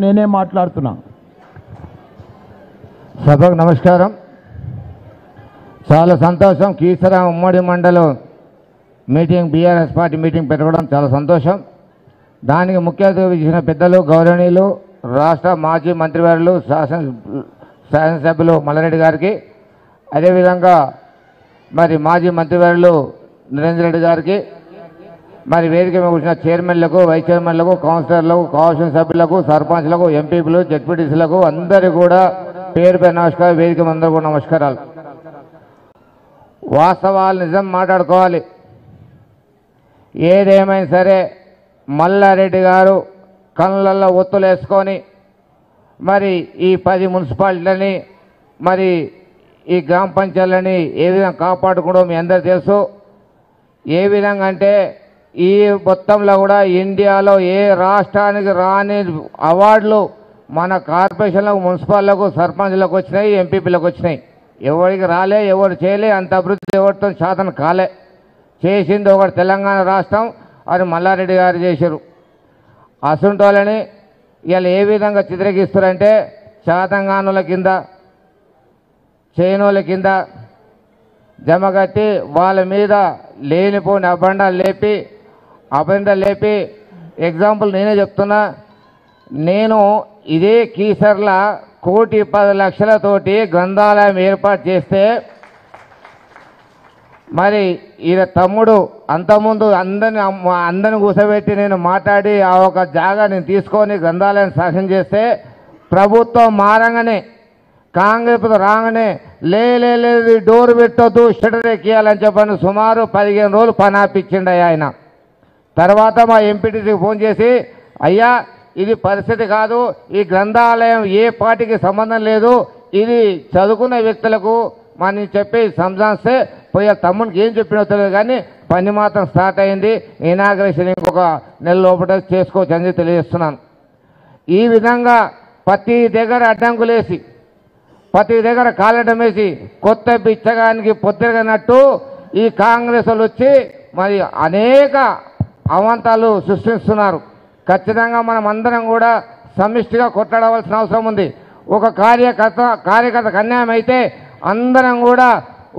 నేనే మాట్లాడుతున్నా. సభకు నమస్కారం. చాలా సంతోషం. కీసర ఉమ్మడి మండలం మీటింగ్ బీఆర్ఎస్ పార్టీ మీటింగ్ పెట్టడం చాలా సంతోషం. దానికి ముఖ్య అతిథిగా ఇచ్చిన పెద్దలు గౌరవనీయులు రాష్ట్ర మాజీ మంత్రివర్యులు శాసనసభ్యులు మల్లారెడ్డి గారికి, అదేవిధంగా మరి మాజీ మంత్రివర్యులు నరేంద్ర రెడ్డి గారికి, మరి వేదిక మీద కూర్చున్న చైర్మన్లకు, వైస్ చైర్మన్లకు, కౌన్సిలర్లకు, కౌన్సిల్ సభ్యులకు, సర్పంచ్లకు, ఎంపీలు, జడ్పీటీసీలకు అందరికీ కూడా పేరు పేరు నమస్కారం. వేదిక మీద అందరూ కూడా నమస్కారాలు. వాస్తవాలు నిజం మాట్లాడుకోవాలి. ఏదేమైనా సరే మల్లారెడ్డి గారు కళ్ళల్లో ఒత్తులు వేసుకొని మరి ఈ 10 మున్సిపాలిటీలని మరి ఈ గ్రామ పంచాయతీలని ఏ విధంగా కాపాడుకోవడం మీ అందరూ తెలుసు. ఏ విధంగా అంటే ఈ మొత్తంలో కూడా ఇండియాలో ఏ రాష్ట్రానికి రాని అవార్డులు మన కార్పొరేషన్లకు, మున్సిపాల్లకు, సర్పంచ్లకు వచ్చినాయి, ఎంపీపీలకు వచ్చినాయి. ఎవరికి రాలే, ఎవరు చేయలే, అంత అభివృద్ధి ఎవరితో శాతం కాలే. చేసింది ఒకటి తెలంగాణ రాష్ట్రం, అది మల్లారెడ్డి గారు చేశారు. అసుంటోళ్ళని ఇలా ఏ విధంగా చిత్రగిస్తారంటే శాతంగానుల కింద, చేయనోళ్ళ కింద జమగట్టి వాళ్ళ మీద లేనిపోని అబండాలు లేపి ఎగ్జాంపుల్ నేనే చెప్తున్నా. నేను ఇదే కీసర్ల 1,10,00,000తోటి గ్రంథాలయం ఏర్పాటు చేస్తే మరి ఈయన తమ్ముడు అంతకుముందు అందరిని కూర్చోబెట్టి నేను మాట్లాడి ఆ ఒక జాగా నేను తీసుకొని గ్రంథాలయం సాక్ష్యం చేస్తే ప్రభుత్వం మారంగానే, కాంగ్రెస్ రాగానే లేదు డోర్ పెట్టొద్దు, షటర్ ఎక్కియాలని చెప్పని సుమారు 15 రోజులు పని ఆపించిండు ఆయన. తర్వాత మా ఎంపీటీసీకి ఫోన్ చేసి, అయ్యా ఇది పరిస్థితి కాదు, ఈ గ్రంథాలయం ఏ పార్టీకి సంబంధం లేదు, ఇది చదువుకున్న వ్యక్తులకు మనం చెప్పి సంజాస్తే పోయే తమ్మునికి ఏం చెప్పినో తెలియదు, కానీ పని మాత్రం స్టార్ట్ అయింది. ఇనాగ్రేషన్ ఇంకొక నెల లోపల చేసుకోవచ్చు అని తెలియజేస్తున్నాను. ఈ విధంగా ప్రతి దగ్గర అడ్డంకులేసి, ప్రతి దగ్గర కాలడం వేసి కొత్త బిచ్చగానికి పొద్దుగనట్టు ఈ కాంగ్రెస్ వాళ్ళు వచ్చి మరి అనేక అవంతాలు సృష్టిస్తున్నారు. ఖచ్చితంగా మనం అందరం కూడా సమిష్టిగా కొట్లాడవలసిన అవసరం ఉంది. ఒక కార్యకర్తకు అన్యాయం అయితే అందరం కూడా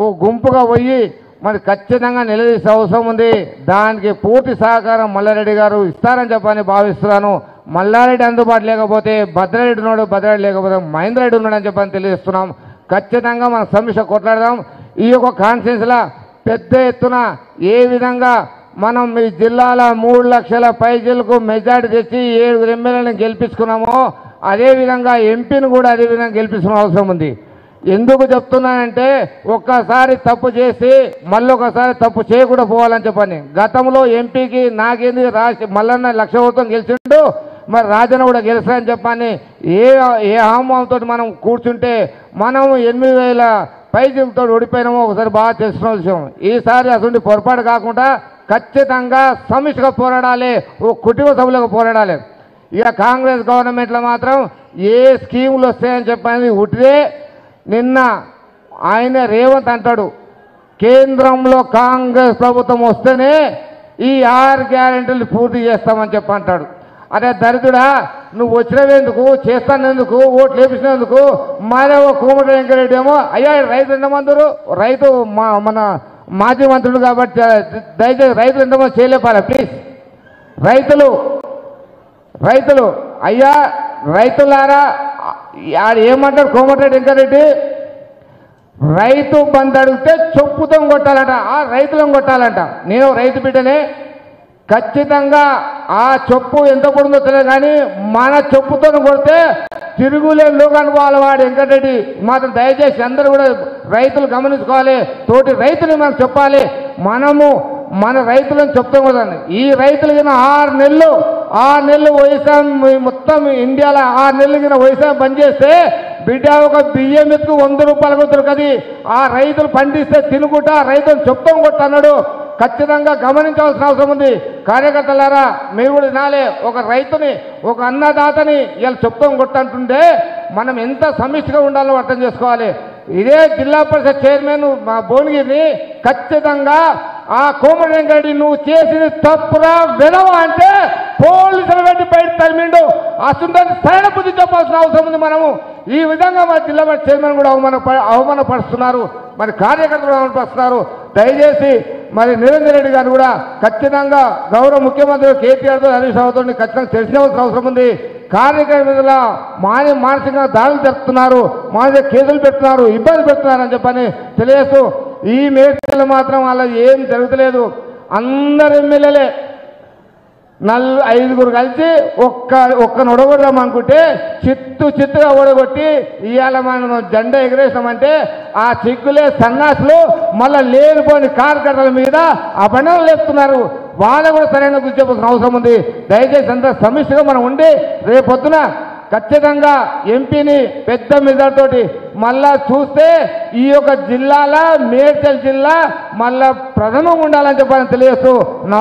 ఓ గుంపుగా పోయి మరి ఖచ్చితంగా నిలదీసే అవసరం ఉంది. దానికి పూర్తి సహకారం మల్లారెడ్డి గారు ఇస్తారని చెప్పని భావిస్తున్నాను. మల్లారెడ్డి అందుబాటు లేకపోతే భద్రారెడ్డి ఉన్నాడు, భద్రారెడ్డి లేకపోతే మహేంద్రరెడ్డి ఉన్నాడని చెప్పని తెలియజేస్తున్నాం. ఖచ్చితంగా మనం సమిష్టి కొట్లాడదాం. ఈ యొక్క కాన్ఫరెన్స్లో పెద్ద ఎత్తున ఏ విధంగా మనం ఈ జిల్లాల 3 లక్షల పైజీలకు మెజార్టీ తెచ్చి 7 ఎమ్మెల్యేలను గెలిపించుకున్నామో అదేవిధంగా ఎంపీని కూడా అదేవిధంగా గెలిపించుకునే అవసరం ఉంది. ఎందుకు చెప్తున్నానంటే ఒక్కసారి తప్పు చేసి మళ్ళొకసారి తప్పు చేయకుండా పోవాలని చెప్పని. గతంలో ఎంపీకి నాకేంది మల్లన్న 1,00,000 ఓటుతో గెలిచిండు, మరి రాజన్న కూడా గెలుస్తారని చెప్పని ఏ హామీతో మనం కూర్చుంటే మనం 8,000 పైజీలతో ఓడిపోయినామో ఒకసారి బాగా తెలుసుకున్న విషయం. ఈసారి అసలు పొరపాటు కాకుండా ఖచ్చితంగా సమిష్టిగా పోరాడాలి, ఓ కుటుంబ సభ్యులకు పోరాడాలి. ఇక కాంగ్రెస్ గవర్నమెంట్లో మాత్రం ఏ స్కీములు వస్తాయని చెప్పని ఉట్టిదే. నిన్న ఆయన రేవంత్ అంటాడు, కేంద్రంలో కాంగ్రెస్ ప్రభుత్వం వస్తేనే ఈ 6 గ్యారెంటీలు పూర్తి చేస్తామని చెప్పి అంటాడు. అదే దరిద్రుడా, నువ్వు వచ్చినవేందుకు, చేస్తానందుకు, ఓట్లు వేపించినందుకు. మరో కోమటి వెంకరెడ్డి ఏమో అయ్యా రైతు ఎంతమందరు, రైతు మన మాజీ మంత్రులు కాబట్టి దయచేసి రైతులు ఎంతమంది చేయలేపారా ప్లీజ్. రైతులు అయ్యా రైతులారా, ఏమంటారు కోమటిరెడ్డి వెంకరెడ్డి, రైతు బంధు అడిగితే చెప్పుతో కొట్టాలంట, ఆ రైతులను కొట్టాలంట. నేను రైతు బిడ్డనే. ఖచ్చితంగా ఆ చెప్పు ఎంత పడుతుందో తెలియదు, కానీ మన చెప్పుతో కొడితే తిరుగులేని లోకానుభవాల వాడు వెంకటరెడ్డి మాత్రం దయచేసి అందరూ కూడా రైతులు గమనించుకోవాలి. తోటి రైతులు మనం చెప్పాలి. మనము మన రైతులను చెప్తాం కదా. ఈ రైతులు కింద 6 నెలలు వ్యవసాయం మొత్తం ఇండియాలో 6 నెలలు కింద వ్యవసాయం బంద్ చేస్తే బిడ్డ ఒక బియ్యం ఎత్తు 100 రూపాయలకు దొరకది. ఆ రైతులు పండిస్తే తినుకుంటా రైతులు చెప్తాం కొట్టన్నాడు. ఖచ్చితంగా గమనించాల్సిన అవసరం ఉంది. కార్యకర్తలారా మీరు కూడా వినాలి. ఒక రైతుని, ఒక అన్నదాతని ఇలా చెప్తాం కొట్టంటుంటే మనం ఎంత సమిష్టిగా ఉండాలో అర్థం చేసుకోవాలి. ఇదే జిల్లా పరిషత్ చైర్మన్ మా భువనగిరిని ఖచ్చితంగా ఆ కోమటి వెంకరెడ్డి నువ్వు చేసింది తప్పురా వినవా అంటే పోలీసులు పెట్టి బయట తరిమిండు. అసలు సరైన బుద్ధి చెప్పాల్సిన అవసరం ఉంది. మనము ఈ విధంగా మన జిల్లా చైర్మన్ కూడా అవమానపరుస్తున్నారు, మరి కార్యకర్తలు అవమానపరుస్తున్నారు. దయచేసి మరి నిరంజన్ రెడ్డి గారు కూడా ఖచ్చితంగా గౌరవ ముఖ్యమంత్రి కేటీఆర్తో హరీష్ రావుతో ఖచ్చితంగా తెలిసినవలసిన అవసరం ఉంది. కార్యకర్తల మానసికంగా దాడులు జరుపుతున్నారు, మానసిక కేసులు పెడుతున్నారు, ఇబ్బంది పెడుతున్నారని చెప్పని తెలియజేస్తూ ఈ మేడ్చల్లో మాత్రం అలా ఏం జరుగుతలేదు. అందరు ఎమ్మెల్యేలే 5 కలిసి ఒక్కను ఒడగొడదాం అనుకుంటే చిత్తుగా ఓడగొట్టి ఇవాళ మనం జెండా ఎగరేసామంటే ఆ చిక్కులే సన్నాసులు మళ్ళీ లేనిపోని కార్యకర్తల మీద అభినందనలు లేపుతున్నారు. వాళ్ళ కూడా సరైన గుర్తు చెప్పాల్సిన అవసరం ఉంది. దయచేసి అంత సమిష్టిగా మనం ఉండి రేపొద్దున ఖచ్చితంగా ఎంపీని పెద్ద మెజార్టీతోటి మళ్ళా చూస్తే ఈ యొక్క జిల్లాల మేడ్చల్ జిల్లా మళ్ళా ప్రథమంగా ఉండాలని చెప్పాలని తెలియజేస్తూ నా